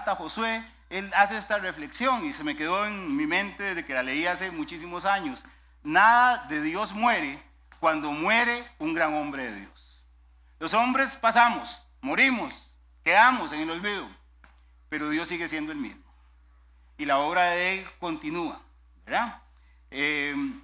Josué, él hace esta reflexión y se me quedó en mi mente desde que la leí hace muchísimos años. Nada de Dios muere cuando muere un gran hombre de Dios. Los hombres pasamos, morimos, quedamos en el olvido, pero Dios sigue siendo el mismo. Y la obra de Él continúa, ¿verdad? En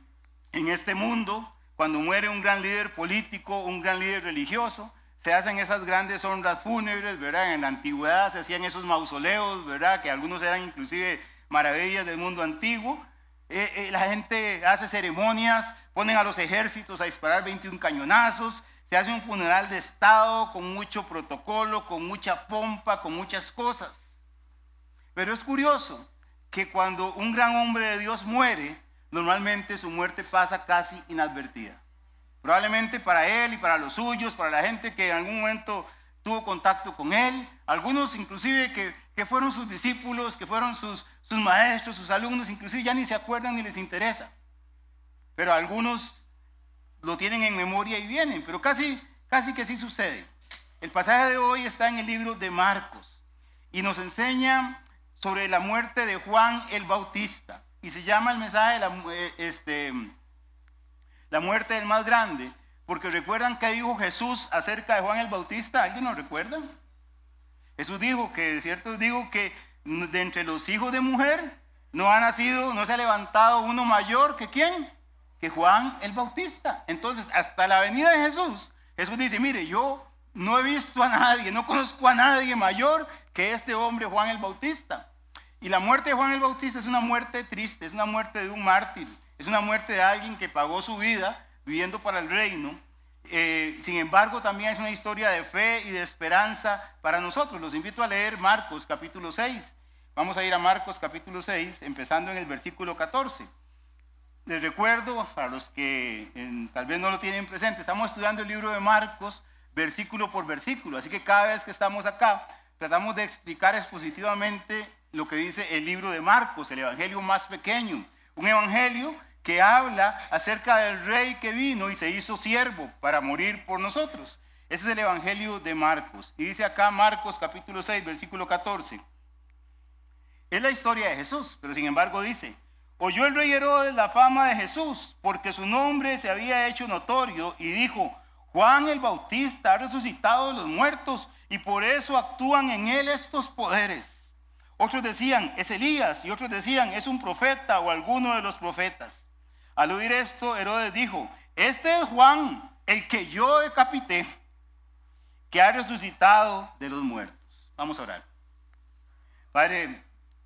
este mundo, cuando muere un gran líder político, un gran líder religioso, se hacen esas grandes honras fúnebres, ¿verdad? En la antigüedad se hacían esos mausoleos, ¿verdad? Que algunos eran inclusive maravillas del mundo antiguo. La gente hace ceremonias, ponen a los ejércitos a disparar 21 cañonazos, se hace un funeral de estado con mucho protocolo, con mucha pompa, con muchas cosas. Pero es curioso que cuando un gran hombre de Dios muere, normalmente su muerte pasa casi inadvertida. Probablemente para él y para los suyos, para la gente que en algún momento tuvo contacto con él, algunos inclusive que fueron sus discípulos, que fueron sus maestros, sus alumnos, inclusive ya ni se acuerdan ni les interesa. Pero algunos lo tienen en memoria y vienen, pero casi que sí sucede. El pasaje de hoy está en el libro de Marcos y nos enseña sobre la muerte de Juan el Bautista. Y se llama el mensaje la muerte del más grande, porque recuerdan que dijo Jesús acerca de Juan el Bautista. ¿Alguien lo recuerda? Jesús dijo que, ¿cierto? Dijo que de entre los hijos de mujer no se ha levantado uno mayor que ¿quién? Que Juan el Bautista. Entonces, hasta la venida de Jesús, Jesús dice, mire, yo no he visto a nadie, no conozco a nadie mayor que este hombre Juan el Bautista. Y la muerte de Juan el Bautista es una muerte triste, es una muerte de un mártir, es una muerte de alguien que pagó su vida viviendo para el reino. Sin embargo, también es una historia de fe y de esperanza para nosotros. Los invito a leer Marcos capítulo 6. Vamos a ir a Marcos capítulo 6, empezando en el versículo 14. Les recuerdo, para los que tal vez no lo tienen presente, estamos estudiando el libro de Marcos versículo por versículo. Así que cada vez que estamos acá, tratamos de explicar expositivamente lo que dice el libro de Marcos, el evangelio más pequeño. Un evangelio que habla acerca del rey que vino y se hizo siervo para morir por nosotros. Ese es el evangelio de Marcos. Y dice acá Marcos capítulo 6, versículo 14. Es la historia de Jesús, pero sin embargo dice, oyó el rey Herodes la fama de Jesús, porque su nombre se había hecho notorio, y dijo, Juan el Bautista ha resucitado de los muertos, y por eso actúan en él estos poderes. Otros decían, es Elías, y otros decían, es un profeta o alguno de los profetas. Al oír esto, Herodes dijo, este es Juan, el que yo decapité, que ha resucitado de los muertos. Vamos a orar. Padre,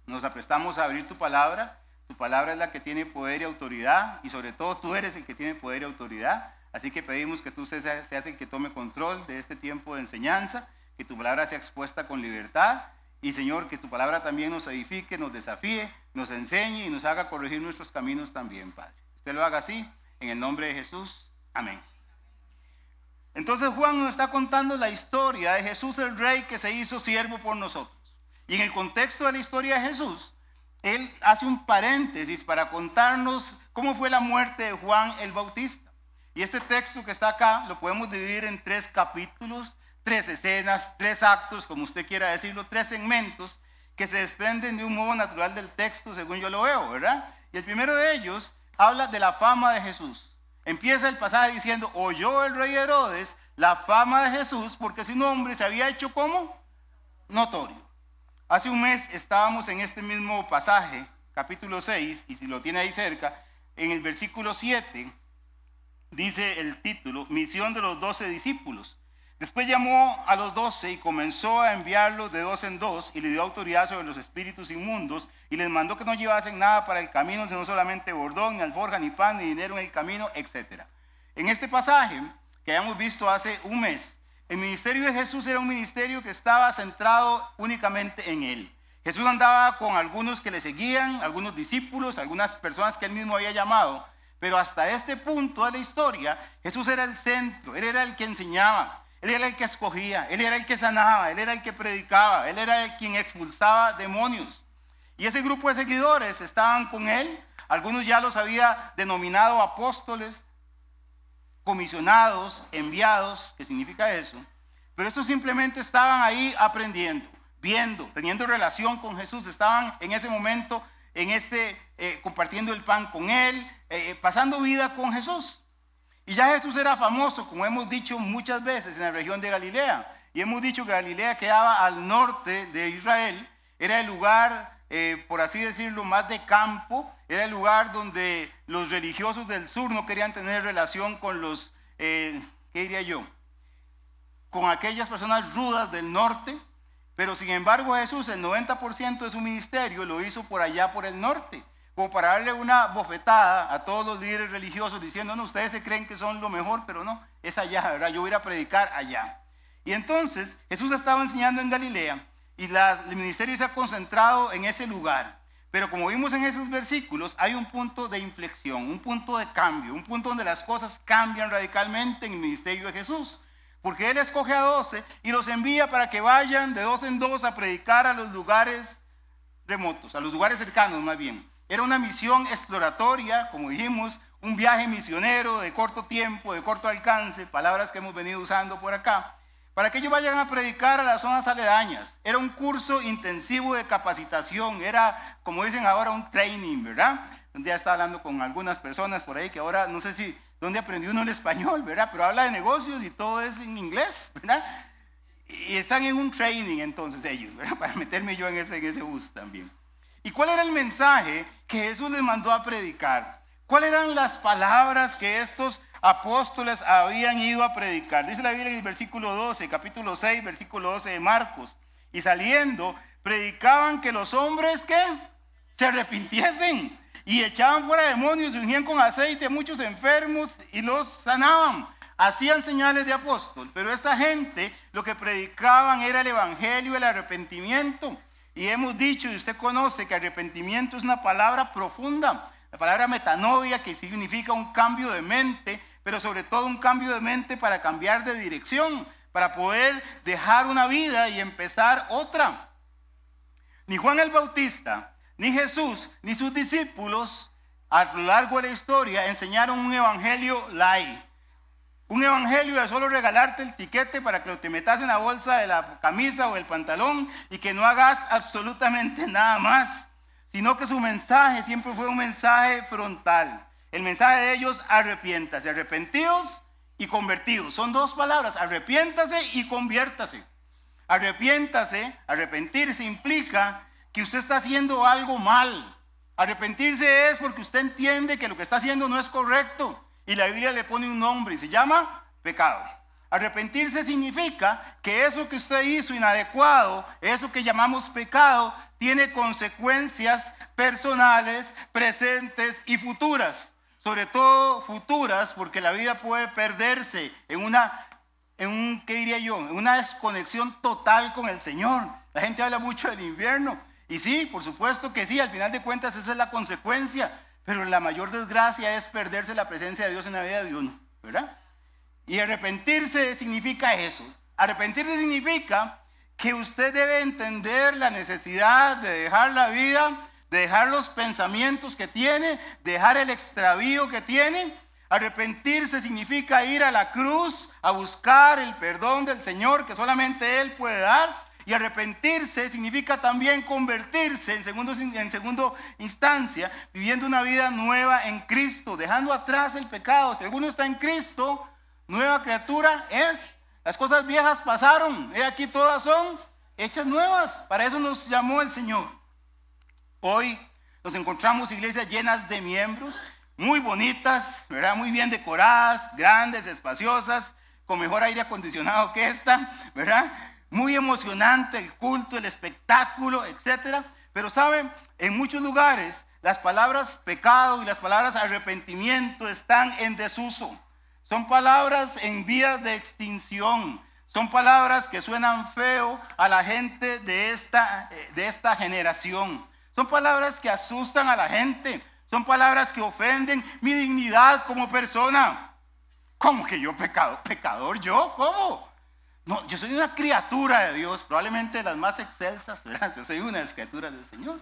nos aprestamos a abrir tu palabra. Tu palabra es la que tiene poder y autoridad, y sobre todo tú eres el que tiene poder y autoridad. Así que pedimos que tú seas el que tome control de este tiempo de enseñanza, que tu palabra sea expuesta con libertad. Y Señor, que tu palabra también nos edifique, nos desafíe, nos enseñe y nos haga corregir nuestros caminos también, Padre. Usted lo haga así, en el nombre de Jesús. Amén. Entonces Juan nos está contando la historia de Jesús el Rey que se hizo siervo por nosotros. Y en el contexto de la historia de Jesús, él hace un paréntesis para contarnos cómo fue la muerte de Juan el Bautista. Y este texto que está acá lo podemos dividir en 3 capítulos, 3 escenas, 3 actos, como usted quiera decirlo, 3 segmentos que se desprenden de un modo natural del texto, según yo lo veo, ¿verdad? Y el primero de ellos habla de la fama de Jesús. Empieza el pasaje diciendo, oyó el rey Herodes la fama de Jesús porque su nombre se había hecho como notorio. Hace un mes estábamos en este mismo pasaje, capítulo 6, y si lo tiene ahí cerca, en el versículo 7, dice el título, misión de los 12 discípulos. Después llamó a los 12 y comenzó a enviarlos de 2 en 2 y le dio autoridad sobre los espíritus inmundos y les mandó que no llevasen nada para el camino, sino solamente bordón, ni alforja, ni pan, ni dinero en el camino, etc. En este pasaje que habíamos visto hace un mes, el ministerio de Jesús era un ministerio que estaba centrado únicamente en él. Jesús andaba con algunos que le seguían, algunos discípulos, algunas personas que él mismo había llamado, pero hasta este punto de la historia, Jesús era el centro, él era el que enseñaba. Él era el que escogía, él era el que sanaba, él era el que predicaba, él era el quien expulsaba demonios. Y ese grupo de seguidores estaban con él, algunos ya los había denominado apóstoles, comisionados, enviados, ¿qué significa eso? Pero estos simplemente estaban ahí aprendiendo, viendo, teniendo relación con Jesús, estaban en ese momento, compartiendo el pan con Él, pasando vida con Jesús. Y ya Jesús era famoso, como hemos dicho muchas veces, en la región de Galilea. Y hemos dicho que Galilea quedaba al norte de Israel, era el lugar, por así decirlo, más de campo, era el lugar donde los religiosos del sur no querían tener relación con los, ¿qué diría yo? Con aquellas personas rudas del norte, pero sin embargo Jesús, el 90% de su ministerio lo hizo por allá, por el norte, como para darle una bofetada a todos los líderes religiosos diciendo, no, ustedes se creen que son lo mejor, pero no, es allá, ¿verdad? Yo voy a ir a predicar allá. Y entonces Jesús estaba enseñando en Galilea y el ministerio se ha concentrado en ese lugar. Pero como vimos en esos versículos, hay un punto de inflexión, un punto de cambio, un punto donde las cosas cambian radicalmente en el ministerio de Jesús. Porque Él escoge a 12 y los envía para que vayan de 2 en 2 a predicar a los lugares remotos, a los lugares cercanos más bien. Era una misión exploratoria, como dijimos, un viaje misionero de corto tiempo, de corto alcance, palabras que hemos venido usando por acá, para que ellos vayan a predicar a las zonas aledañas. Era un curso intensivo de capacitación, era, como dicen ahora, un training, ¿verdad? Un día estaba hablando con algunas personas por ahí que ahora no sé si dónde aprendió uno el español, ¿verdad? Pero habla de negocios y todo es en inglés, ¿verdad? Y están en un training entonces ellos, ¿verdad? Para meterme yo en ese bus también. ¿Y cuál era el mensaje que Jesús les mandó a predicar? ¿Cuáles eran las palabras que estos apóstoles habían ido a predicar? Dice la Biblia en el versículo 12, capítulo 6, versículo 12 de Marcos. Y saliendo, predicaban que los hombres, ¿qué? Se arrepintiesen. Y echaban fuera demonios y ungían con aceite a muchos enfermos y los sanaban. Hacían señales de apóstol. Pero esta gente lo que predicaban era el evangelio, el arrepentimiento. Y hemos dicho, y usted conoce, que arrepentimiento es una palabra profunda. La palabra metanoia, que significa un cambio de mente, pero sobre todo un cambio de mente para cambiar de dirección, para poder dejar una vida y empezar otra. Ni Juan el Bautista, ni Jesús, ni sus discípulos, a lo largo de la historia, enseñaron un evangelio light. Un evangelio de solo regalarte el tiquete para que lo te metas en la bolsa de la camisa o el pantalón y que no hagas absolutamente nada más. Sino que su mensaje siempre fue un mensaje frontal. El mensaje de ellos, arrepiéntase, arrepentidos y convertidos. Son dos palabras, arrepiéntase y conviértase. Arrepiéntase, arrepentirse implica que usted está haciendo algo mal. Arrepentirse es porque usted entiende que lo que está haciendo no es correcto y la Biblia le pone un nombre y se llama pecado. Arrepentirse significa que eso que usted hizo inadecuado, eso que llamamos pecado, tiene consecuencias personales, presentes y futuras. Sobre todo futuras, porque la vida puede perderse ¿qué diría yo? En una desconexión total con el Señor. La gente habla mucho del infierno. Y sí, por supuesto que sí, al final de cuentas esa es la consecuencia. Pero la mayor desgracia es perderse la presencia de Dios en la vida de uno, ¿verdad? Y arrepentirse significa eso. Arrepentirse significa que usted debe entender la necesidad de dejar la vida, de dejar los pensamientos que tiene, dejar el extravío que tiene. Arrepentirse significa ir a la cruz a buscar el perdón del Señor que solamente Él puede dar. Y arrepentirse significa también convertirse en segundo instancia, viviendo una vida nueva en Cristo, dejando atrás el pecado. Si alguno está en Cristo, nueva criatura es. Las cosas viejas pasaron, aquí todas son hechas nuevas. Para eso nos llamó el Señor. Hoy nos encontramos iglesias llenas de miembros, muy bonitas, ¿verdad? Muy bien decoradas, grandes, espaciosas, con mejor aire acondicionado que esta, ¿verdad? Muy emocionante el culto, el espectáculo, etc. Pero saben, en muchos lugares las palabras pecado y las palabras arrepentimiento están en desuso. Son palabras en vías de extinción. Son palabras que suenan feo a la gente de esta generación. Son palabras que asustan a la gente. Son palabras que ofenden mi dignidad como persona. ¿Cómo que yo pecador? ¿Yo? ¿Cómo? No, yo soy una criatura de Dios, probablemente de las más excelsas, ¿verdad? Yo soy una de las criaturas del Señor.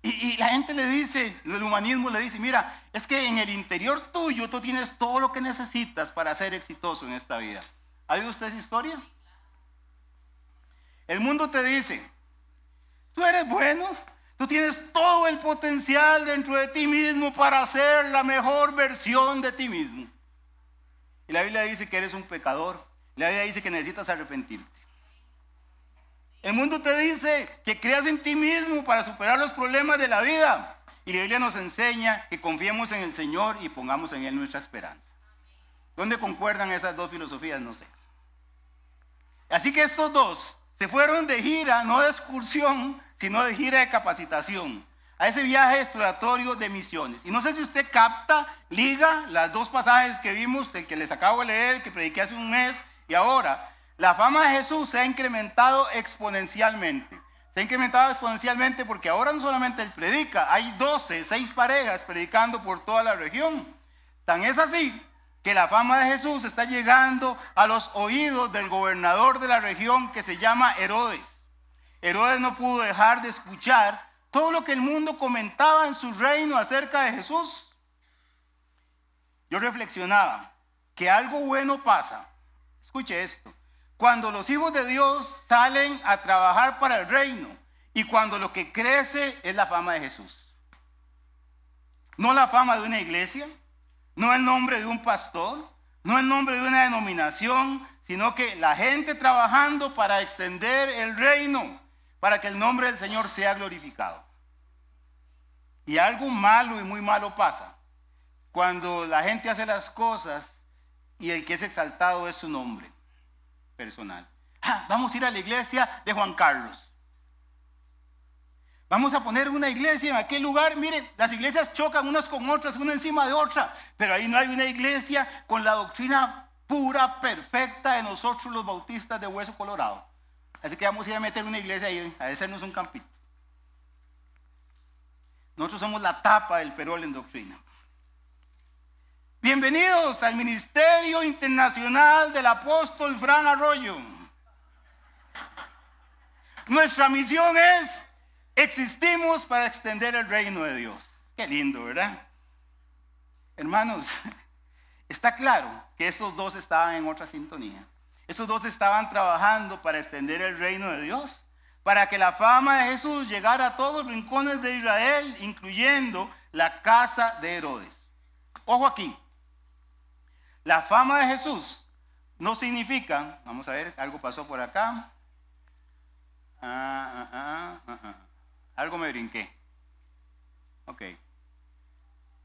Y la gente le dice, el humanismo le dice, mira, es que en el interior tuyo tú tienes todo lo que necesitas para ser exitoso en esta vida. ¿Ha oído usted esa historia? El mundo te dice, tú eres bueno, tú tienes todo el potencial dentro de ti mismo para ser la mejor versión de ti mismo. Y la Biblia dice que eres un pecador. La Biblia dice que necesitas arrepentirte. El mundo te dice que creas en ti mismo para superar los problemas de la vida. Y la Biblia nos enseña que confiemos en el Señor y pongamos en Él nuestra esperanza. ¿Dónde concuerdan esas dos filosofías? No sé. Así que estos dos se fueron de gira, no de excursión, sino de gira de capacitación, a ese viaje exploratorio de misiones. Y no sé si usted capta, liga las dos pasajes que vimos, el que les acabo de leer, que prediqué hace un mes, y ahora, la fama de Jesús se ha incrementado exponencialmente. Se ha incrementado exponencialmente porque ahora no solamente Él predica, hay 6 parejas predicando por toda la región. Tan es así que la fama de Jesús está llegando a los oídos del gobernador de la región que se llama Herodes. Herodes no pudo dejar de escuchar todo lo que el mundo comentaba en su reino acerca de Jesús. Yo reflexionaba que algo bueno pasa. Escuche esto. Cuando los hijos de Dios salen a trabajar para el reino y cuando lo que crece es la fama de Jesús. No la fama de una iglesia, no el nombre de un pastor, no el nombre de una denominación, sino que la gente trabajando para extender el reino, para que el nombre del Señor sea glorificado. Y algo malo y muy malo pasa cuando la gente hace las cosas y el que es exaltado es su nombre personal. Vamos a ir a la iglesia de Juan Carlos. Vamos a poner una iglesia en aquel lugar. Miren, las iglesias chocan unas con otras, una encima de otra, pero ahí no hay una iglesia con la doctrina pura, perfecta de nosotros los bautistas de Hueso Colorado. Así que vamos a ir a meter una iglesia ahí, a hacernos un campito. Nosotros somos la tapa del perol en doctrina. Bienvenidos al Ministerio Internacional del Apóstol Fran Arroyo. Nuestra misión es: existimos para extender el reino de Dios. Qué lindo, ¿verdad? Hermanos, está claro que esos dos estaban en otra sintonía. Esos dos estaban trabajando para extender el reino de Dios, para que la fama de Jesús llegara a todos los rincones de Israel, incluyendo la casa de Herodes. Ojo aquí. La fama de Jesús no significa, vamos a ver, algo pasó por acá. Algo me brinqué. Ok.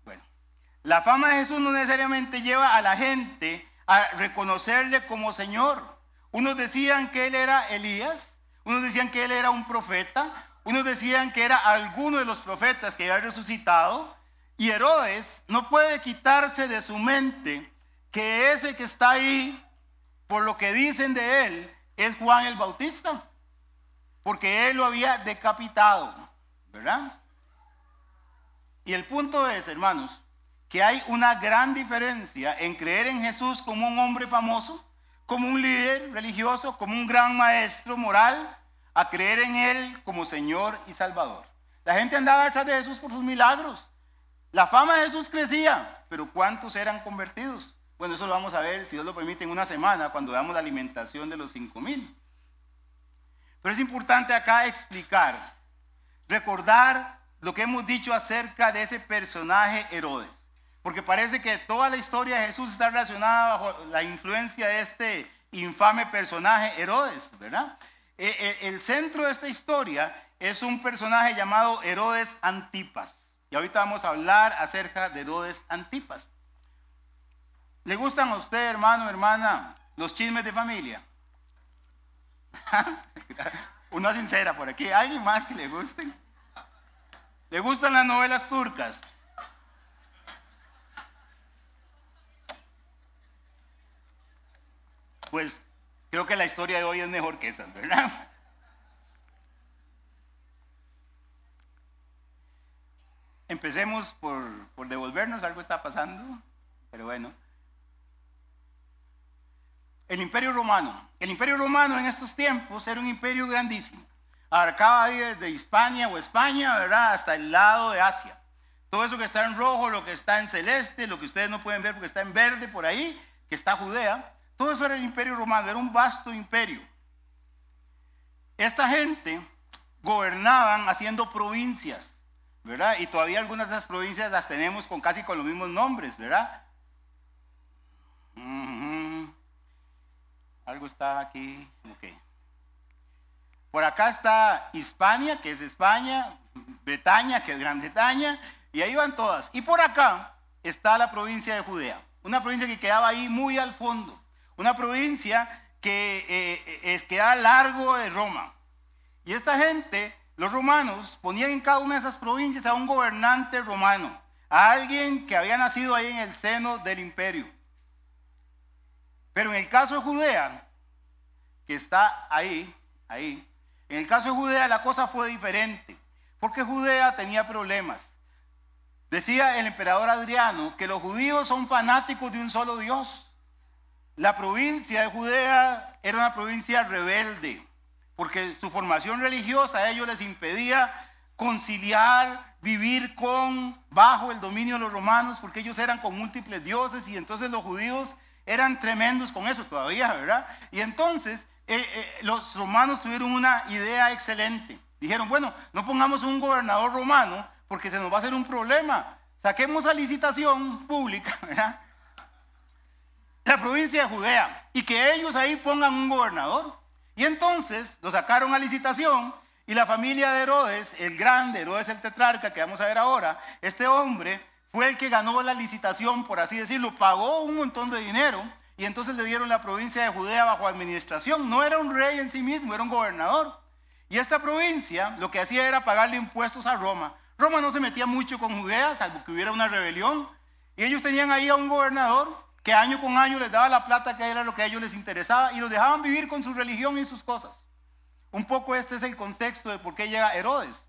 Bueno. La fama de Jesús no necesariamente lleva a la gente a reconocerle como Señor. Unos decían que Él era Elías, unos decían que Él era un profeta, unos decían que era alguno de los profetas que había resucitado. Y Herodes no puede quitarse de su mente que ese que está ahí, por lo que dicen de él, es Juan el Bautista, porque él lo había decapitado, ¿verdad? Y el punto es, hermanos, que hay una gran diferencia en creer en Jesús como un hombre famoso, como un líder religioso, como un gran maestro moral, a creer en Él como Señor y Salvador. La gente andaba detrás de Jesús por sus milagros. La fama de Jesús crecía, pero ¿cuántos eran convertidos? Bueno, eso lo vamos a ver, si Dios lo permite, en una semana, cuando veamos la alimentación de los 5,000. Pero es importante acá explicar, recordar lo que hemos dicho acerca de ese personaje Herodes. Porque parece que toda la historia de Jesús está relacionada bajo la influencia de este infame personaje Herodes, ¿verdad? El centro de esta historia es un personaje llamado Herodes Antipas. Y ahorita vamos a hablar acerca de Herodes Antipas. ¿Le gustan a usted, hermano, hermana, los chismes de familia? Una sincera por aquí. ¿Alguien más que le gusten? ¿Le gustan las novelas turcas? Pues creo que la historia de hoy es mejor que esas, ¿verdad? Empecemos por devolvernos, algo está pasando, pero bueno. El Imperio Romano. El Imperio Romano en estos tiempos era un imperio grandísimo. Abarcaba ahí desde Hispania o España, ¿verdad?, hasta el lado de Asia. Todo eso que está en rojo, lo que está en celeste, lo que ustedes no pueden ver porque está en verde por ahí, que está Judea, todo eso era el Imperio Romano, era un vasto imperio. esta gente gobernaban haciendo provincias, ¿verdad? Y todavía algunas de esas provincias las tenemos casi con los mismos nombres, ¿verdad? Algo está aquí, ok. Por acá está Hispania, que es España, Bretaña, que es Gran Bretaña, y ahí van todas. Y por acá está la provincia de Judea, una provincia que quedaba ahí muy al fondo, una provincia que queda largo de Roma. Y esta gente, los romanos, ponían en cada una de esas provincias a un gobernante romano, a alguien que había nacido ahí en el seno del imperio. Pero en el caso de Judea, que está ahí, en el caso de Judea la cosa fue diferente, porque Judea tenía problemas. Decía el emperador Adriano que los judíos son fanáticos de un solo Dios. La provincia de Judea era una provincia rebelde, porque su formación religiosa a ellos les impedía conciliar, vivir bajo el dominio de los romanos, porque ellos eran con múltiples dioses, y entonces los judíos eran tremendos con eso todavía, ¿verdad? Y entonces los romanos tuvieron una idea excelente. Dijeron, bueno, no pongamos un gobernador romano porque se nos va a hacer un problema. Saquemos a licitación pública, ¿verdad?, la provincia de Judea, y que ellos ahí pongan un gobernador. Y entonces lo sacaron a licitación, y la familia de Herodes, el grande, Herodes el tetrarca, que vamos a ver ahora, este hombre fue el que ganó la licitación, por así decirlo, pagó un montón de dinero, y entonces le dieron la provincia de Judea bajo administración. No era un rey en sí mismo, era un gobernador. Y esta provincia lo que hacía era pagarle impuestos a Roma. Roma no se metía mucho con Judea, salvo que hubiera una rebelión, y ellos tenían ahí a un gobernador que año con año les daba la plata, que era lo que a ellos les interesaba, y los dejaban vivir con su religión y sus cosas. Un poco este es el contexto de por qué llega Herodes.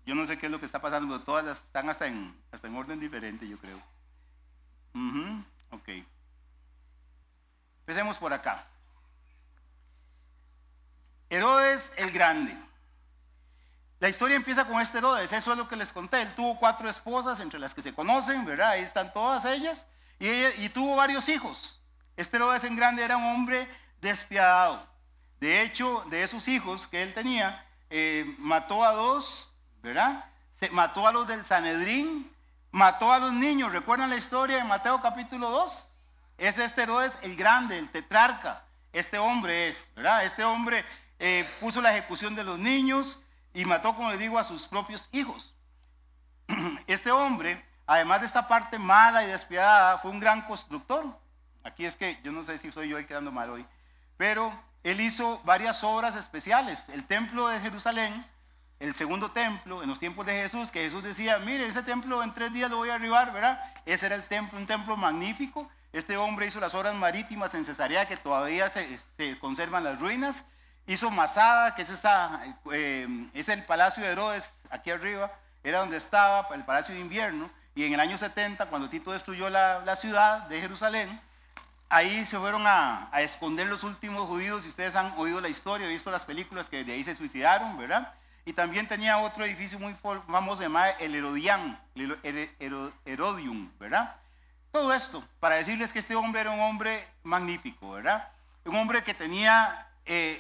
Yo no sé qué es lo que está pasando, pero todas están hasta en orden diferente, yo creo. Ok. Empecemos por acá. Herodes el Grande. La historia empieza con este Herodes, eso es lo que les conté. Él tuvo 4 esposas, entre las que se conocen, ¿verdad? Ahí están todas ellas. Y tuvo varios hijos. Este Herodes el Grande era un hombre despiadado. De hecho, de esos hijos que él tenía, mató a 2, ¿verdad? Mató a los del Sanedrín, mató a los niños. ¿Recuerdan la historia de Mateo capítulo 2? Es este Herodes el Grande, el tetrarca. Este hombre es, ¿verdad? Este hombre puso la ejecución de los niños y mató, como les digo, a sus propios hijos. Este hombre, además de esta parte mala y despiadada, fue un gran constructor. Aquí es que yo no sé si soy yo el quedando mal hoy, pero él hizo varias obras especiales. El templo de Jerusalén, el segundo templo, en los tiempos de Jesús, que Jesús decía, mire, ese templo en 3 días lo voy a derribar, ¿verdad? Ese era el templo, un templo magnífico. Este hombre hizo las obras marítimas en Cesarea, que todavía se conservan las ruinas. Hizo Masada, que es el palacio de Herodes, aquí arriba, era donde estaba, el palacio de invierno. Y en el año 70, cuando Tito destruyó la ciudad de Jerusalén, ahí se fueron a esconder los últimos judíos. Y ustedes han oído la historia, visto las películas, que de ahí se suicidaron, ¿verdad? Y también tenía otro edificio muy famoso llamado el Herodium, ¿verdad? Todo esto para decirles que este hombre era un hombre magnífico, ¿verdad? Un hombre que tenía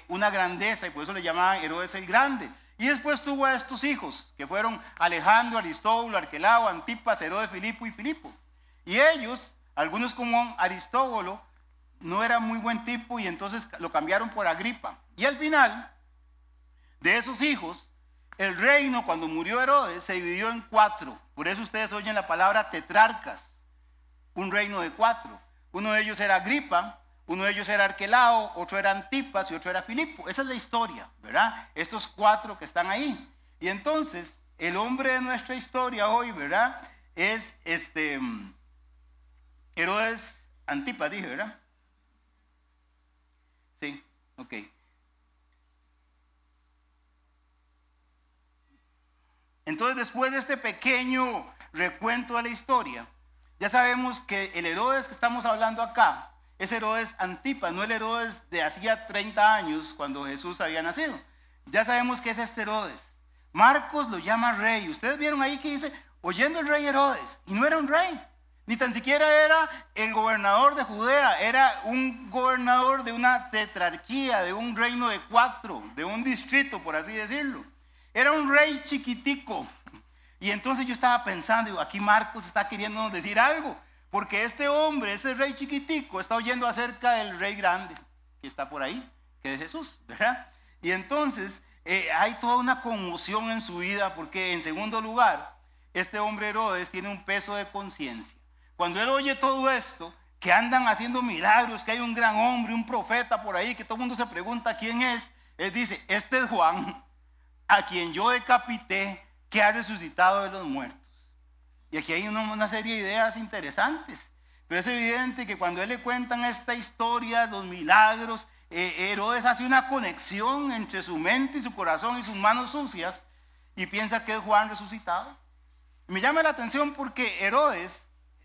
una grandeza, y por eso le llamaban Herodes el Grande. Y después tuvo a estos hijos, que fueron Alejandro, Aristóbulo, Arquelao, Antipas, Herodes Filipo y Filipo. Y ellos, algunos como Aristóbulo, no era muy buen tipo, y entonces lo cambiaron por Agripa. Y al final de esos hijos, el reino, cuando murió Herodes, se dividió en 4. Por eso ustedes oyen la palabra tetrarcas, un reino de 4. Uno de ellos era Agripa, uno de ellos era Arquelao, otro era Antipas y otro era Filipo. Esa es la historia, ¿verdad? Estos 4 que están ahí. Y entonces, el hombre de nuestra historia hoy, ¿verdad? Es Herodes Antipas, dije, ¿verdad? Sí, ok. Entonces, después de este pequeño recuento de la historia, ya sabemos que el Herodes que estamos hablando acá es Herodes Antipas, no el Herodes de hacía 30 años cuando Jesús había nacido. Ya sabemos que es este Herodes. Marcos lo llama rey. Ustedes vieron ahí que dice, oyendo el rey Herodes, y no era un rey. Ni tan siquiera era el gobernador de Judea, era un gobernador de una tetrarquía, de un reino de 4, de un distrito, por así decirlo. Era un rey chiquitico. Y entonces yo estaba pensando, digo, aquí Marcos está queriéndonos decir algo, porque este hombre, ese rey chiquitico, está oyendo acerca del rey grande, que está por ahí, que es Jesús, ¿verdad? Y entonces hay toda una conmoción en su vida, porque en segundo lugar, este hombre Herodes tiene un peso de conciencia. Cuando él oye todo esto, que andan haciendo milagros, que hay un gran hombre, un profeta por ahí, que todo el mundo se pregunta quién es, él dice, este es Juan, a quien yo decapité, que ha resucitado de los muertos. Y aquí hay una serie de ideas interesantes, pero es evidente que cuando él le cuentan esta historia, los milagros, Herodes hace una conexión entre su mente y su corazón y sus manos sucias y piensa que es Juan resucitado. Me llama la atención porque Herodes,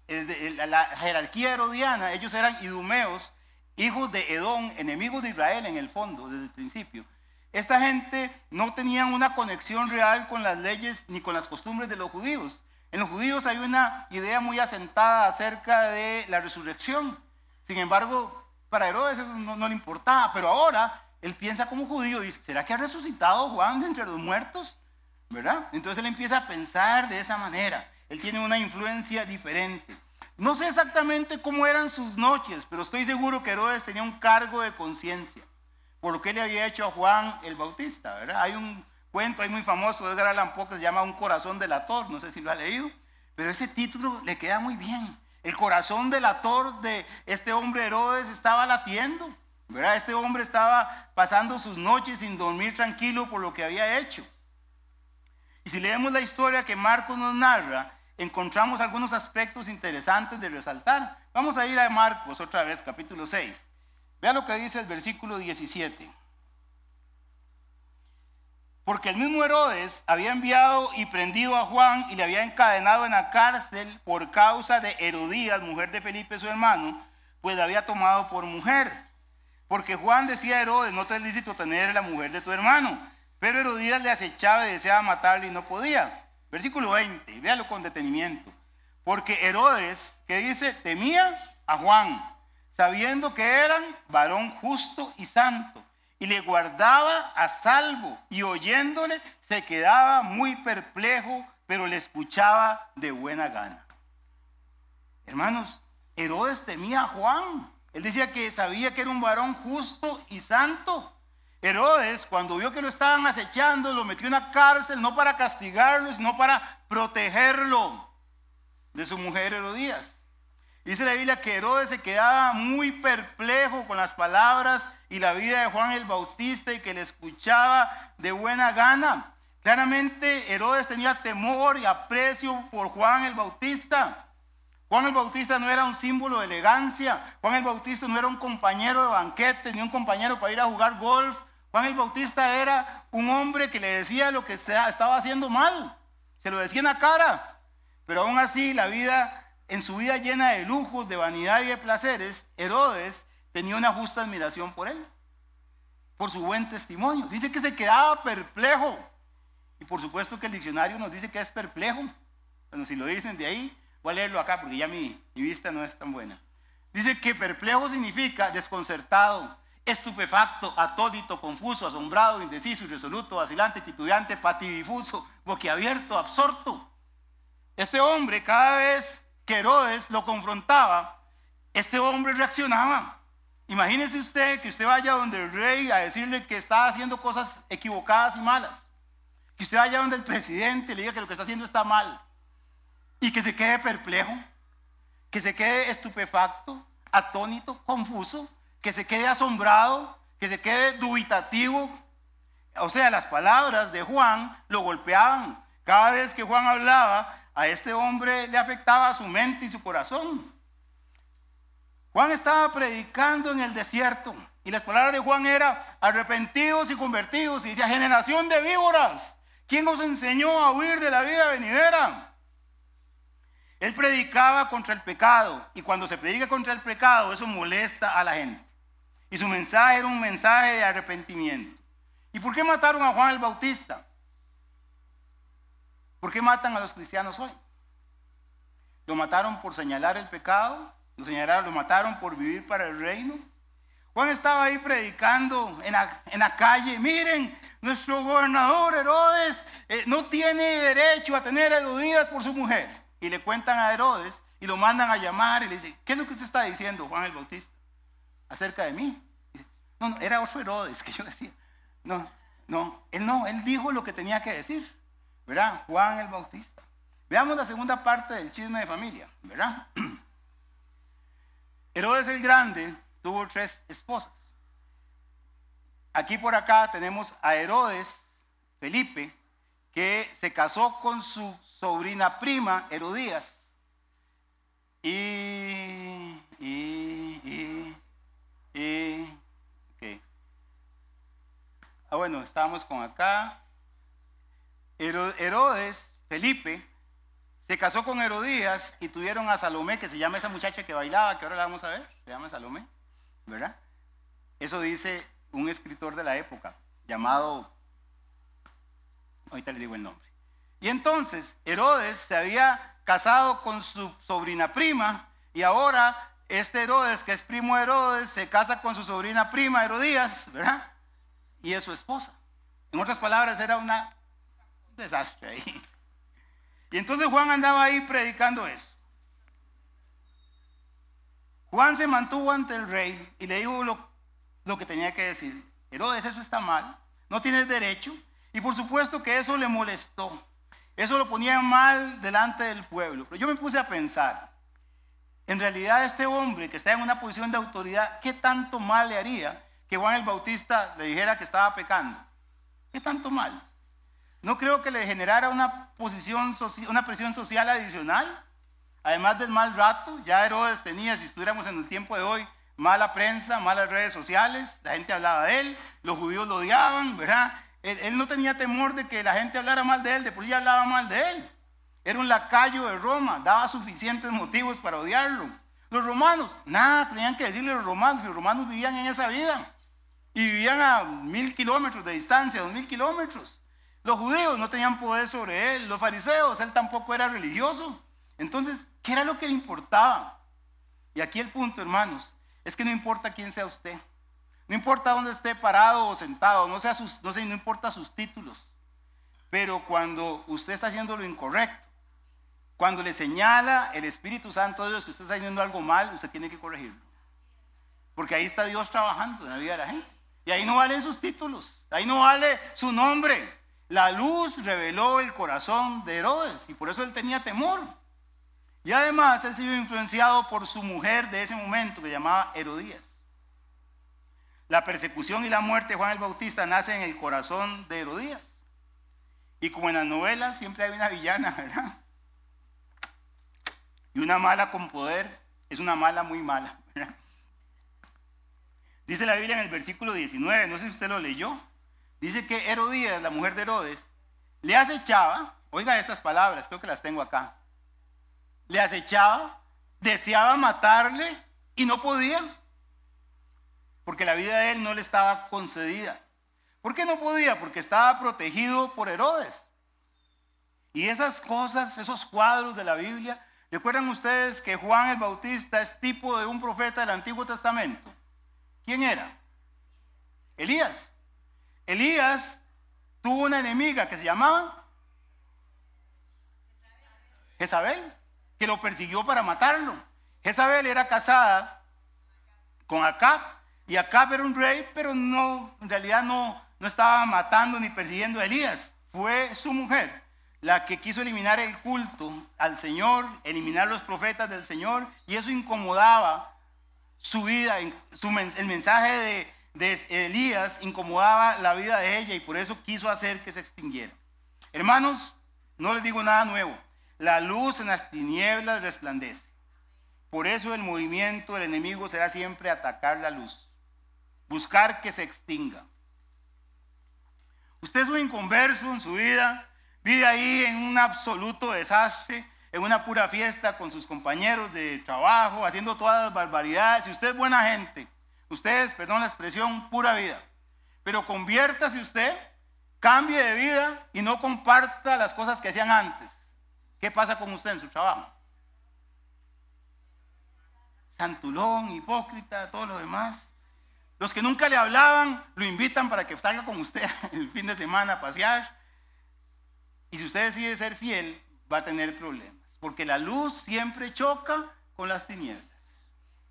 la jerarquía herodiana, ellos eran idumeos, hijos de Edom, enemigos de Israel en el fondo, desde el principio. Esta gente no tenían una conexión real con las leyes ni con las costumbres de los judíos. En los judíos hay una idea muy asentada acerca de la resurrección. Sin embargo, para Herodes eso no le importaba, pero ahora él piensa como judío y dice, ¿será que ha resucitado Juan de entre los muertos? ¿Verdad? Entonces él empieza a pensar de esa manera. Él tiene una influencia diferente. No sé exactamente cómo eran sus noches, pero estoy seguro que Herodes tenía un cargo de conciencia por lo que le había hecho a Juan el Bautista, ¿verdad? Hay un cuento ahí muy famoso de Edgar Allan Poe que se llama Un corazón delator, no sé si lo ha leído, pero ese título le queda muy bien. El corazón delator de este hombre Herodes estaba latiendo, ¿verdad? Este hombre estaba pasando sus noches sin dormir tranquilo por lo que había hecho. Y si leemos la historia que Marcos nos narra, encontramos algunos aspectos interesantes de resaltar. Vamos a ir a Marcos otra vez, capítulo 6. Vea lo que dice el versículo 17. Porque el mismo Herodes había enviado y prendido a Juan y le había encadenado en la cárcel por causa de Herodías, mujer de Felipe su hermano, pues la había tomado por mujer. Porque Juan decía a Herodes, no te es lícito tener la mujer de tu hermano. Pero Herodías le acechaba y deseaba matarle y no podía. Versículo 20, véalo con detenimiento. Porque Herodes, ¿qué dice? Temía a Juan, sabiendo que eran varón justo y santo, y le guardaba a salvo, y oyéndole se quedaba muy perplejo, pero le escuchaba de buena gana. Hermanos, Herodes temía a Juan. Él decía que sabía que era un varón justo y santo. Herodes, cuando vio que lo estaban acechando, lo metió en una cárcel, no para castigarlo, sino para protegerlo de su mujer Herodías. Dice la Biblia que Herodes se quedaba muy perplejo con las palabras y la vida de Juan el Bautista y que le escuchaba de buena gana. Claramente Herodes tenía temor y aprecio por Juan el Bautista. Juan el Bautista no era un símbolo de elegancia. Juan el Bautista no era un compañero de banquete ni un compañero para ir a jugar golf. Juan el Bautista era un hombre que le decía lo que estaba haciendo mal. Se lo decía en la cara. Pero aún así, en su vida llena de lujos, de vanidad y de placeres, Herodes tenía una justa admiración por él, por su buen testimonio. Dice que se quedaba perplejo. Y por supuesto que el diccionario nos dice que es perplejo. Bueno, si lo dicen de ahí, voy a leerlo acá porque ya mi vista no es tan buena. Dice que perplejo significa desconcertado, estupefacto, atónito, confuso, asombrado, indeciso, irresoluto, vacilante, titubeante, patidifuso, boquiabierto, absorto. Este hombre, cada vez que Herodes lo confrontaba, este hombre reaccionaba. Imagínese usted que usted vaya donde el rey a decirle que está haciendo cosas equivocadas y malas. Que usted vaya donde el presidente le diga que lo que está haciendo está mal. Y que se quede perplejo, que se quede estupefacto, atónito, confuso, que se quede asombrado, que se quede dubitativo. O sea, las palabras de Juan lo golpeaban. Cada vez que Juan hablaba, a este hombre le afectaba su mente y su corazón. Juan estaba predicando en el desierto y las palabras de Juan eran arrepentidos y convertidos. Y decía, generación de víboras, ¿quién os enseñó a huir de la vida venidera? Él predicaba contra el pecado y cuando se predica contra el pecado eso molesta a la gente. Y su mensaje era un mensaje de arrepentimiento. ¿Y por qué mataron a Juan el Bautista? ¿Por qué matan a los cristianos hoy? lo mataron por señalar el pecado, lo mataron por vivir para el reino. Juan estaba ahí predicando en la calle: miren, nuestro gobernador Herodes no tiene derecho a tener a Herodías por su mujer. Y le cuentan a Herodes y lo mandan a llamar y le dicen: ¿qué es lo que usted está diciendo, Juan el Bautista, acerca de mí? Dice: no, era otro Herodes que yo decía. No, él dijo lo que tenía que decir, ¿verdad? Juan el Bautista. Veamos la segunda parte del chisme de familia, ¿verdad? Herodes el Grande tuvo 3 esposas. Aquí por acá tenemos a Herodes Felipe, que se casó con su sobrina prima Herodías. Okay. Bueno, estábamos con acá. Herodes Felipe se casó con Herodías y tuvieron a Salomé, que se llama esa muchacha que bailaba, que ahora la vamos a ver, se llama Salomé, ¿verdad? Eso dice un escritor de la época llamado, ahorita le digo el nombre. Y entonces Herodes se había casado con su sobrina prima, y ahora este Herodes, que es primo de Herodes, se casa con su sobrina prima Herodías, ¿verdad? Y es su esposa. En otras palabras, era un desastre ahí. Y entonces Juan andaba ahí predicando eso. Juan se mantuvo ante el rey y le dijo lo que tenía que decir. Herodes, eso está mal, no tienes derecho. Y por supuesto que eso le molestó. Eso lo ponía mal delante del pueblo. Pero yo me puse a pensar, en realidad este hombre que está en una posición de autoridad, ¿qué tanto mal le haría que Juan el Bautista le dijera que estaba pecando? ¿Qué tanto mal? No creo que le generara una presión social adicional, además del mal rato. Ya Herodes tenía, si estuviéramos en el tiempo de hoy, mala prensa, malas redes sociales, la gente hablaba de él, los judíos lo odiaban, ¿verdad? Él no tenía temor de que la gente hablara mal de él, de por sí hablaba mal de él. Era un lacayo de Roma, daba suficientes motivos para odiarlo. Los romanos, nada tenían que decirle a los romanos vivían en esa vida y vivían a 1000 kilómetros de distancia, 2000 kilómetros. Los judíos no tenían poder sobre él, los fariseos, él tampoco era religioso. Entonces, ¿qué era lo que le importaba? Y aquí el punto, hermanos, es que no importa quién sea usted, no importa dónde esté parado o sentado, no importa sus títulos, pero cuando usted está haciendo lo incorrecto, cuando le señala el Espíritu Santo de Dios que usted está haciendo algo mal, usted tiene que corregirlo. Porque ahí está Dios trabajando en la vida de la gente. Y ahí no valen sus títulos, ahí no vale su nombre. La luz reveló el corazón de Herodes y por eso él tenía temor. Y además él se vio influenciado por su mujer de ese momento, que se llamaba Herodías. La persecución y la muerte de Juan el Bautista nace en el corazón de Herodías. Y como en las novelas siempre hay una villana, ¿verdad? Y una mala con poder es una mala muy mala, ¿verdad? Dice la Biblia en el versículo 19, no sé si usted lo leyó. Dice que Herodías, la mujer de Herodes, le acechaba, oiga estas palabras, creo que las tengo acá. Le acechaba, deseaba matarle y no podía, porque la vida de él no le estaba concedida. ¿Por qué no podía? Porque estaba protegido por Herodes. Y esas cosas, esos cuadros de la Biblia, ¿recuerdan ustedes que Juan el Bautista es tipo de un profeta del Antiguo Testamento? ¿Quién era? Elías. Elías tuvo una enemiga que se llamaba Jezabel, que lo persiguió para matarlo. Jezabel era casada con Acab, y Acab era un rey, pero no, en realidad no estaba matando ni persiguiendo a Elías. Fue su mujer la que quiso eliminar el culto al Señor, eliminar los profetas del Señor, y eso incomodaba su vida. El mensaje de Elías incomodaba la vida de ella y por eso quiso hacer que se extinguiera. Hermanos, no les digo nada nuevo. La luz en las tinieblas resplandece. Por eso el movimiento del enemigo será siempre atacar la luz, buscar que se extinga. Usted es un inconverso en su vida, vive ahí en un absoluto desastre, en una pura fiesta con sus compañeros de trabajo, haciendo todas las barbaridades. Si usted es buena gente, usted es, perdón la expresión, pura vida. Pero conviértase usted, cambie de vida y no comparta las cosas que hacían antes. ¿Qué pasa con usted en su trabajo? santulón, hipócrita, todo lo demás. Los que nunca le hablaban, lo invitan para que salga con usted el fin de semana a pasear. Y si usted decide ser fiel, va a tener problemas. Porque la luz siempre choca con las tinieblas.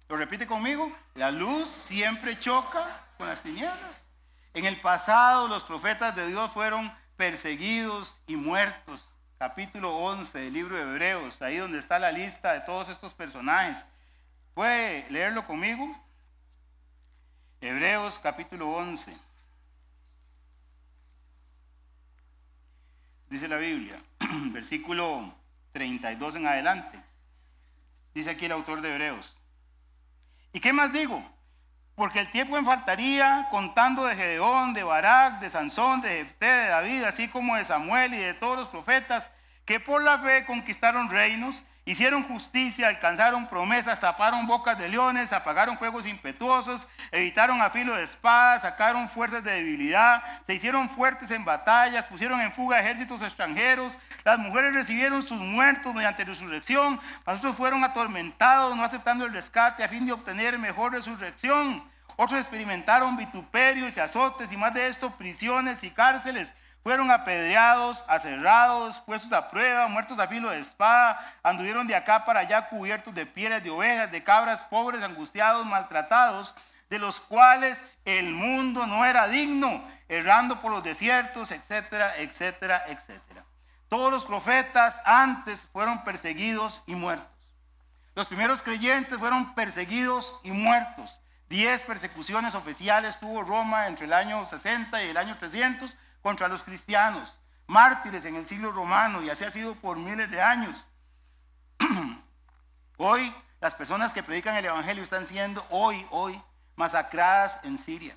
¿Lo repite conmigo? La luz siempre choca con las tinieblas. En el pasado los profetas de Dios fueron perseguidos y muertos. Capítulo 11 del libro de Hebreos, ahí donde está la lista de todos estos personajes. ¿Puede leerlo conmigo? Hebreos capítulo 11. Dice la Biblia, versículo 32 en adelante. Dice aquí el autor de Hebreos. ¿Y qué más digo? Porque el tiempo me faltaría contando de Gedeón, de Barak, de Sansón, de Jefté, de David, así como de Samuel y de todos los profetas que por la fe conquistaron reinos, hicieron justicia, alcanzaron promesas, taparon bocas de leones, apagaron fuegos impetuosos, evitaron a filo de espada, sacaron fuerzas de debilidad, se hicieron fuertes en batallas, pusieron en fuga ejércitos extranjeros, las mujeres recibieron sus muertos mediante resurrección, mas otros fueron atormentados, no aceptando el rescate a fin de obtener mejor resurrección. Otros experimentaron vituperios y azotes, y más de esto, prisiones y cárceles. Fueron apedreados, aserrados, puestos a prueba, muertos a filo de espada, anduvieron de acá para allá cubiertos de pieles de ovejas, de cabras, pobres, angustiados, maltratados, de los cuales el mundo no era digno, errando por los desiertos, etcétera, etcétera, etcétera. Todos los profetas antes fueron perseguidos y muertos. Los primeros creyentes fueron perseguidos y muertos. 10 persecuciones oficiales tuvo Roma entre el año 60 y el año 300 contra los cristianos, mártires en el siglo romano, y así ha sido por miles de años. Hoy las personas que predican el evangelio están siendo hoy masacradas en Siria.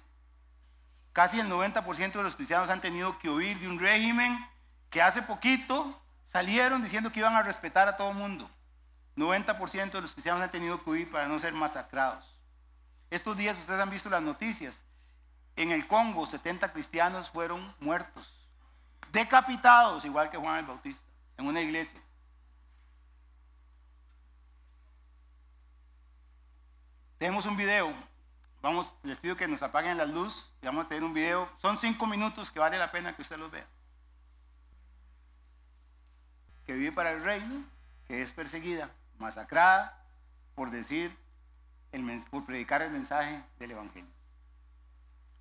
Casi el 90% de los cristianos han tenido que huir de un régimen que hace poquito salieron diciendo que iban a respetar a todo el mundo. 90% de los cristianos han tenido que huir para no ser masacrados. Estos días ustedes han visto las noticias. En el Congo, 70 cristianos fueron muertos, decapitados, igual que Juan el Bautista, en una iglesia. Tenemos un video. Les pido que nos apaguen la luz y vamos a tener un video. Son 5 minutos que vale la pena que usted los vea. Que vive para el reino, que es perseguida, masacrada por predicar el mensaje del evangelio.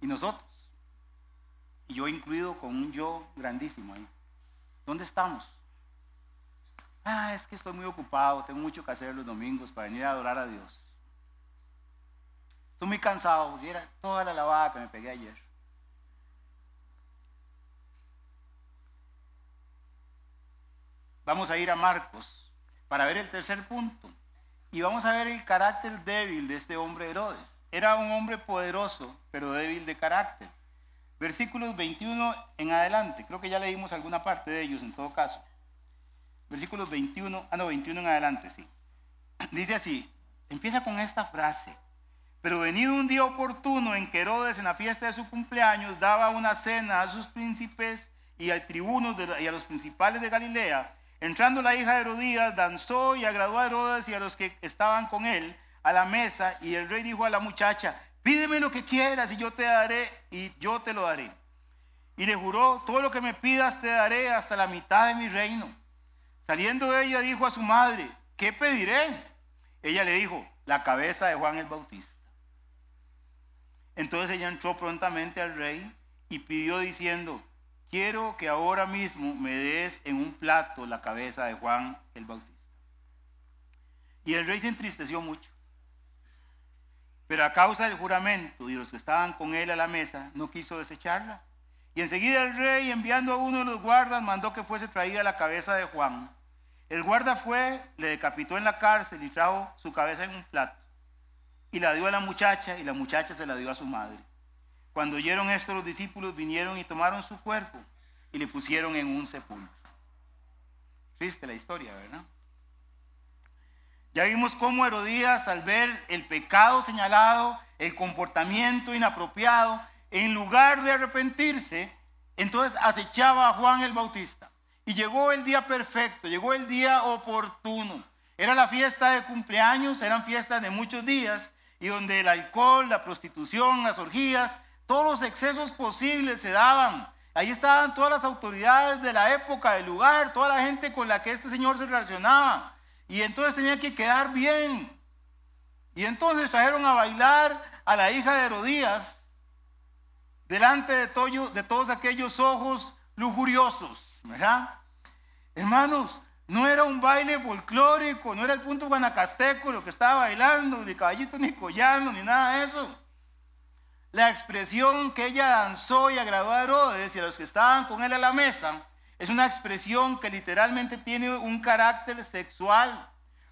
Y nosotros, y yo incluido con un yo grandísimo ahí, ¿dónde estamos? Es que estoy muy ocupado, tengo mucho que hacer los domingos para venir a adorar a Dios. Estoy muy cansado, y era toda la lavada que me pegué ayer. Vamos a ir a Marcos para ver el tercer punto. Y vamos a ver el carácter débil de este hombre Herodes. Era un hombre poderoso, pero débil de carácter. Versículos 21 en adelante. Creo que ya leímos alguna parte de ellos en todo caso. Versículos 21 en adelante, sí. Dice así, empieza con esta frase. Pero venido un día oportuno en que Herodes en la fiesta de su cumpleaños daba una cena a sus príncipes y a tribunos y a los principales de Galilea, entrando la hija de Herodías, danzó y agradó a Herodes y a los que estaban con él a la mesa, y el rey dijo a la muchacha, pídeme lo que quieras y yo te daré, y yo te lo daré. Y le juró, todo lo que me pidas te daré hasta la mitad de mi reino. Saliendo ella dijo a su madre, ¿qué pediré? Ella le dijo, la cabeza de Juan el Bautista. Entonces ella entró prontamente al rey y pidió diciendo, quiero que ahora mismo me des en un plato la cabeza de Juan el Bautista. Y el rey se entristeció mucho. Pero a causa del juramento y los que estaban con él a la mesa, no quiso desecharla. Y enseguida el rey, enviando a uno de los guardas, mandó que fuese traída la cabeza de Juan. El guarda fue, le decapitó en la cárcel y trajo su cabeza en un plato. Y la dio a la muchacha, y la muchacha se la dio a su madre. Cuando oyeron esto, los discípulos vinieron y tomaron su cuerpo y le pusieron en un sepulcro. Triste la historia, ¿verdad? Ya vimos cómo Herodías, al ver el pecado señalado, el comportamiento inapropiado, en lugar de arrepentirse, entonces acechaba a Juan el Bautista. Y llegó el día perfecto, llegó el día oportuno. Era la fiesta de cumpleaños, eran fiestas de muchos días, y donde el alcohol, la prostitución, las orgías, todos los excesos posibles se daban. Ahí estaban todas las autoridades de la época, del lugar, toda la gente con la que este señor se relacionaba. Y entonces tenía que quedar bien. Y entonces trajeron a bailar a la hija de Herodías delante de todos aquellos ojos lujuriosos, ¿verdad? Hermanos, no era un baile folclórico, no era el punto guanacasteco lo que estaba bailando, ni caballito, ni collano, ni nada de eso. La expresión que ella danzó y agradó a Herodes y a los que estaban con él a la mesa es una expresión que literalmente tiene un carácter sexual.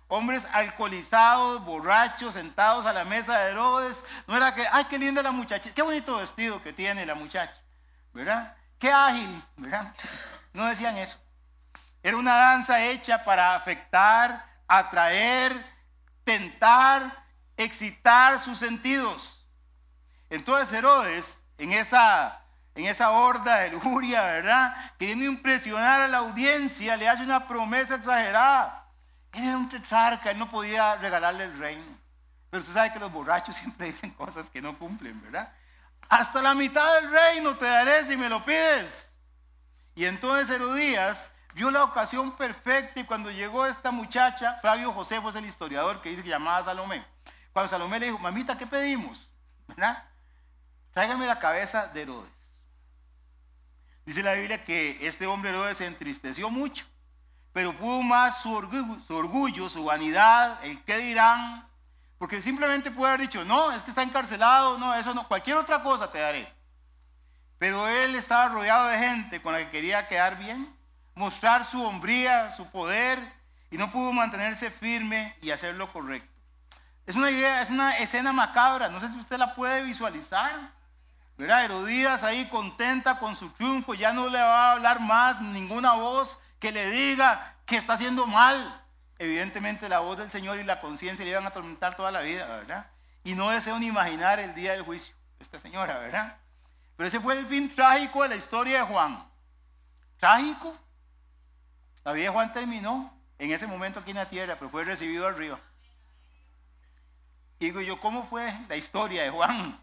Hombres alcoholizados, borrachos, sentados a la mesa de Herodes. No era que, ay, qué linda la muchacha, qué bonito vestido que tiene la muchacha, ¿verdad? Qué ágil, ¿verdad? No decían eso. Era una danza hecha para afectar, atraer, tentar, excitar sus sentidos. Entonces Herodes, en esa horda de lujuria, ¿verdad?, queriendo impresionar a la audiencia, le hace una promesa exagerada. Él era un tetrarca, él no podía regalarle el reino. Pero usted sabe que los borrachos siempre dicen cosas que no cumplen, ¿verdad? Hasta la mitad del reino te daré si me lo pides. Y entonces Herodías vio la ocasión perfecta, y cuando llegó esta muchacha, Flavio Josefo es el historiador que dice que llamaba a Salomé. Cuando Salomé le dijo, mamita, ¿qué pedimos? ¿Verdad? Tráigame la cabeza de Herodes. Dice la Biblia que este hombre Herodes se entristeció mucho, pero pudo más su orgullo, su vanidad, el qué dirán, porque simplemente puede haber dicho, no, es que está encarcelado, no, eso no, cualquier otra cosa te daré. Pero él estaba rodeado de gente con la que quería quedar bien, mostrar su hombría, su poder, y no pudo mantenerse firme y hacer lo correcto. Es una idea, es una escena macabra, no sé si usted la puede visualizar. ¿Verdad? Herodías ahí contenta con su triunfo, ya no le va a hablar más ninguna voz que le diga que está haciendo mal. Evidentemente la voz del Señor y la conciencia le iban a atormentar toda la vida, ¿verdad? Y no deseo ni imaginar el día del juicio de esta señora, ¿verdad? Pero ese fue el fin trágico de la historia de Juan. Trágico. La vida de Juan terminó en ese momento aquí en la tierra, pero fue recibido arriba. Y digo yo, ¿cómo fue la historia de Juan?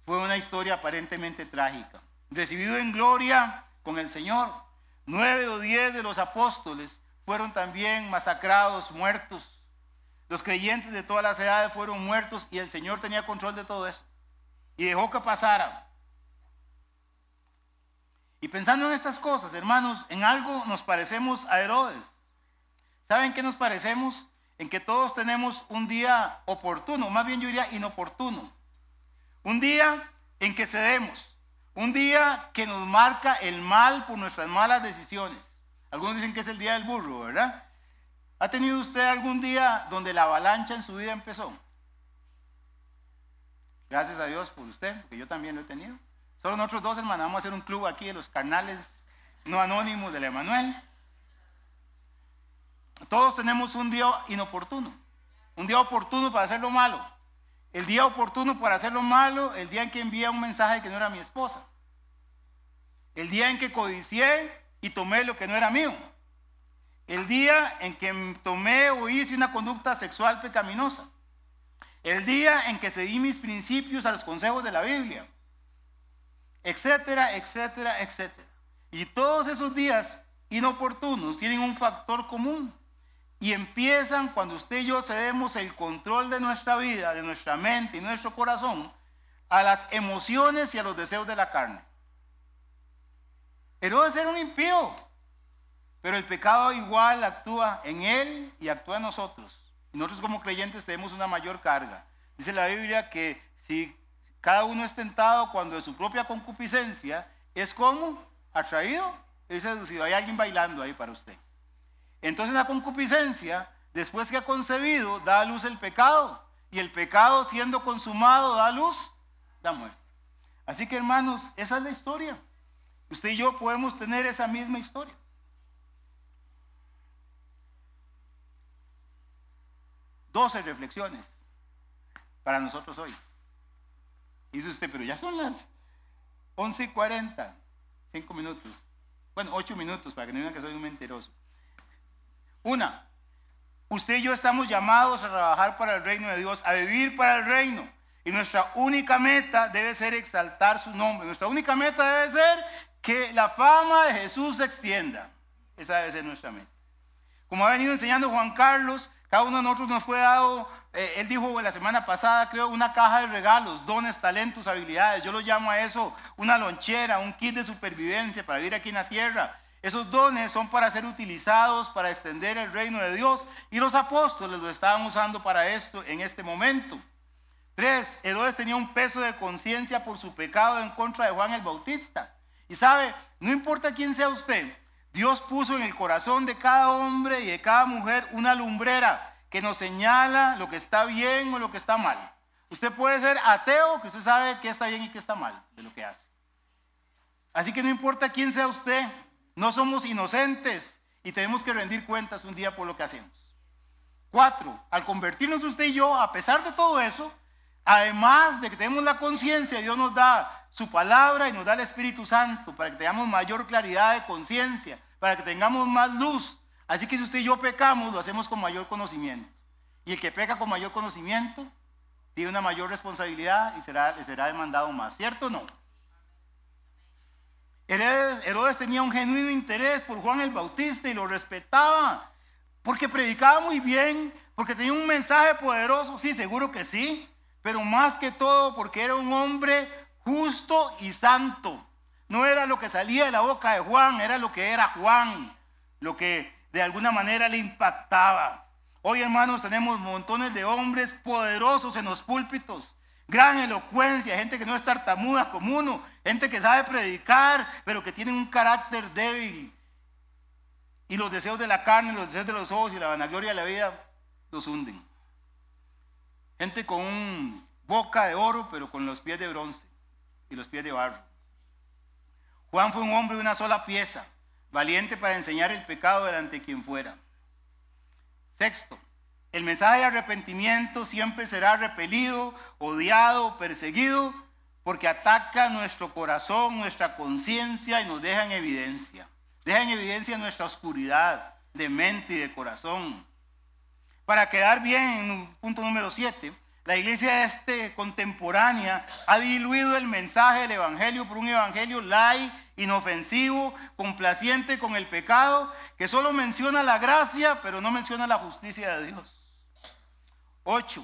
Fue una historia aparentemente trágica. Recibido en gloria con el Señor, 9 o 10 de los apóstoles fueron también masacrados, muertos. Los creyentes de todas las edades fueron muertos, y el Señor tenía control de todo eso y dejó que pasara. Y pensando en estas cosas, hermanos, en algo nos parecemos a Herodes. ¿Saben qué nos parecemos? En que todos tenemos un día oportuno, más bien yo diría inoportuno. Un día en que cedemos, un día que nos marca el mal por nuestras malas decisiones. Algunos dicen que es el día del burro, ¿verdad? ¿Ha tenido usted algún día donde la avalancha en su vida empezó? Gracias a Dios por usted, porque yo también lo he tenido. Solo nosotros dos, hermanos, vamos a hacer un club aquí de los carnales no anónimos del Emanuel. Todos tenemos un día inoportuno, un día oportuno para hacer lo malo. El día oportuno para hacer lo malo, el día en que envié un mensaje que no era mi esposa. El día en que codicié y tomé lo que no era mío. El día en que tomé o hice una conducta sexual pecaminosa. El día en que cedí mis principios a los consejos de la Biblia. Etcétera, etcétera, etcétera. Y todos esos días inoportunos tienen un factor común. Y empiezan cuando usted y yo cedemos el control de nuestra vida, de nuestra mente y nuestro corazón a las emociones y a los deseos de la carne. Herodes era un impío, pero el pecado igual actúa en él y actúa en nosotros. Y nosotros como creyentes tenemos una mayor carga. Dice la Biblia que si cada uno es tentado cuando de su propia concupiscencia es como atraído y seducido. Hay alguien bailando ahí para usted. Entonces la concupiscencia, después que ha concebido, da a luz el pecado. Y el pecado, siendo consumado, da a luz la muerte. Así que, hermanos, esa es la historia. Usted y yo podemos tener esa misma historia. Doce reflexiones para nosotros hoy. Dice usted, pero ya son las 11:40, 5 minutos. Bueno, 8 minutos para que no digan que soy un mentiroso. Una, usted y yo estamos llamados a trabajar para el reino de Dios, a vivir para el reino. Y nuestra única meta debe ser exaltar su nombre. Nuestra única meta debe ser que la fama de Jesús se extienda. Esa debe ser nuestra meta. Como ha venido enseñando Juan Carlos, cada uno de nosotros nos fue dado, él dijo la semana pasada, creo, una caja de regalos, dones, talentos, habilidades. Yo lo llamo a eso una lonchera, un kit de supervivencia para vivir aquí en la tierra. Esos dones son para ser utilizados para extender el reino de Dios. Y los apóstoles lo estaban usando para esto en este momento. 3. Herodes tenía un peso de conciencia por su pecado en contra de Juan el Bautista. Y sabe, no importa quién sea usted, Dios puso en el corazón de cada hombre y de cada mujer una lumbrera que nos señala lo que está bien o lo que está mal. Usted puede ser ateo, que usted sabe qué está bien y qué está mal de lo que hace. Así que no importa quién sea usted, no somos inocentes y tenemos que rendir cuentas un día por lo que hacemos. 4. Al convertirnos usted y yo, a pesar de todo eso, además de que tenemos la conciencia, Dios nos da su palabra y nos da el Espíritu Santo para que tengamos mayor claridad de conciencia, para que tengamos más luz. Así que si usted y yo pecamos, lo hacemos con mayor conocimiento. Y el que peca con mayor conocimiento tiene una mayor responsabilidad y le será demandado más. ¿Cierto o no? Herodes tenía un genuino interés por Juan el Bautista y lo respetaba porque predicaba muy bien, porque tenía un mensaje poderoso. Sí, seguro que sí. Pero más que todo porque era un hombre justo y santo. No era lo que salía de la boca de Juan, era lo que era Juan, lo que de alguna manera le impactaba. Hoy, hermanos, tenemos montones de hombres poderosos en los púlpitos, gran elocuencia, gente que no es tartamuda como uno, gente que sabe predicar, pero que tienen un carácter débil. Y los deseos de la carne, los deseos de los ojos y la vanagloria de la vida los hunden. Gente con una boca de oro, pero con los pies de bronce y los pies de barro. Juan fue un hombre de una sola pieza, valiente para enseñar el pecado delante de quien fuera. 6. El mensaje de arrepentimiento siempre será repelido, odiado, perseguido, porque ataca nuestro corazón, nuestra conciencia y nos deja en evidencia. Deja en evidencia nuestra oscuridad de mente y de corazón. Para quedar bien, en punto número 7, la iglesia contemporánea ha diluido el mensaje del evangelio por un evangelio light, inofensivo, complaciente con el pecado, que solo menciona la gracia, pero no menciona la justicia de Dios. 8.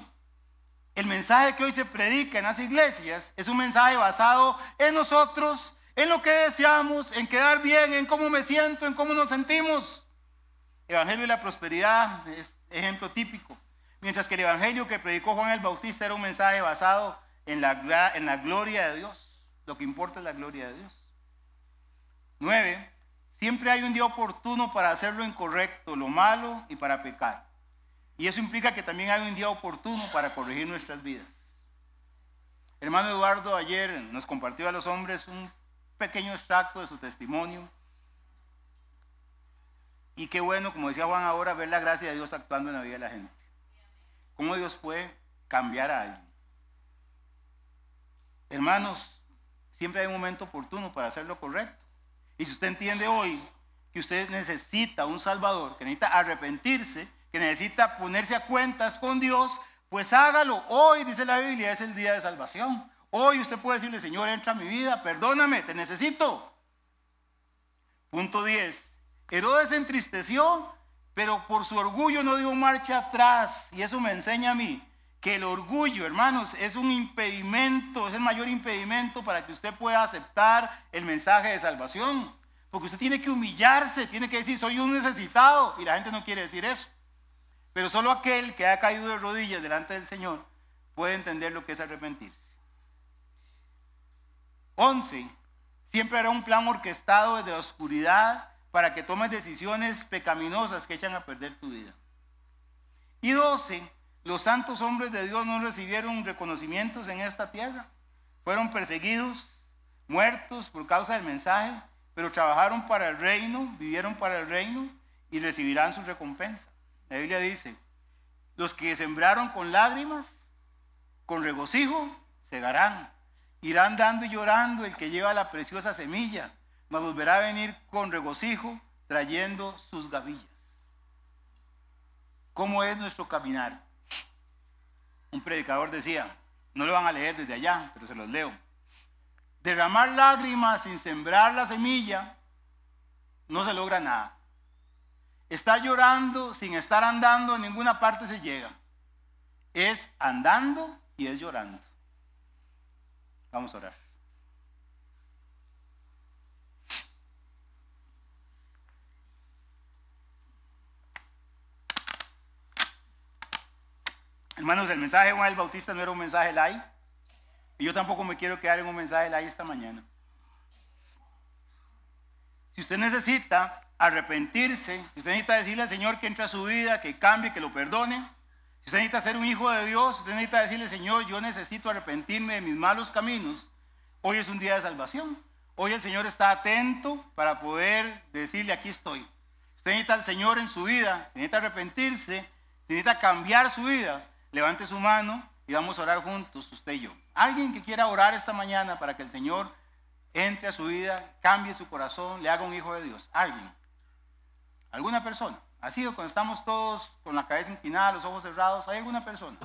El mensaje que hoy se predica en las iglesias es un mensaje basado en nosotros, en lo que deseamos, en quedar bien, en cómo me siento, en cómo nos sentimos. Evangelio de la prosperidad es ejemplo típico. Mientras que el evangelio que predicó Juan el Bautista era un mensaje basado en la gloria de Dios. Lo que importa es la gloria de Dios. 9. Siempre hay un día oportuno para hacer lo incorrecto, lo malo y para pecar. Y eso implica que también hay un día oportuno para corregir nuestras vidas. El hermano Eduardo ayer nos compartió a los hombres un pequeño extracto de su testimonio. Y qué bueno, como decía Juan ahora, ver la gracia de Dios actuando en la vida de la gente. Cómo Dios puede cambiar a alguien. Hermanos, siempre hay un momento oportuno para hacer lo correcto. Y si usted entiende hoy que usted necesita un Salvador, que necesita arrepentirse, que necesita ponerse a cuentas con Dios, pues hágalo. Hoy, dice la Biblia, es el día de salvación. Hoy usted puede decirle, Señor, entra a mi vida, perdóname, te necesito. Punto 10. Herodes se entristeció, pero por su orgullo no dio marcha atrás. Y eso me enseña a mí que el orgullo, hermanos, es un impedimento, es el mayor impedimento para que usted pueda aceptar el mensaje de salvación. Porque usted tiene que humillarse, tiene que decir, soy un necesitado. Y la gente no quiere decir eso. Pero solo aquel que ha caído de rodillas delante del Señor puede entender lo que es arrepentirse. 11. Siempre hará un plan orquestado desde la oscuridad para que tomes decisiones pecaminosas que echan a perder tu vida. Y 12. Los santos hombres de Dios no recibieron reconocimientos en esta tierra. Fueron perseguidos, muertos por causa del mensaje, pero trabajaron para el reino, vivieron para el reino y recibirán su recompensa. La Biblia dice, los que sembraron con lágrimas, con regocijo, segarán. Irán dando y llorando el que lleva la preciosa semilla, mas volverá a venir con regocijo, trayendo sus gavillas. ¿Cómo es nuestro caminar? Un predicador decía, no lo van a leer desde allá, pero se los leo. Derramar lágrimas sin sembrar la semilla, no se logra nada. Estar llorando sin estar andando, en ninguna parte se llega. Es andando y es llorando. Vamos a orar. Hermanos, el mensaje de Juan el Bautista no era un mensaje light. Y yo tampoco me quiero quedar en un mensaje light esta mañana. Si usted necesita arrepentirse, si usted necesita decirle al Señor que entre a su vida, que cambie, que lo perdone, si usted necesita ser un hijo de Dios, si usted necesita decirle, Señor, yo necesito arrepentirme de mis malos caminos, hoy es un día de salvación. Hoy el Señor está atento para poder decirle, aquí estoy. Si usted necesita al Señor en su vida, si necesita arrepentirse, si necesita cambiar su vida, levante su mano y vamos a orar juntos, usted y yo. Alguien que quiera orar esta mañana para que el Señor entre a su vida, cambie su corazón, le haga un hijo de Dios. Alguien, alguna persona. Así cuando estamos todos con la cabeza inclinada, los ojos cerrados, ¿hay alguna persona?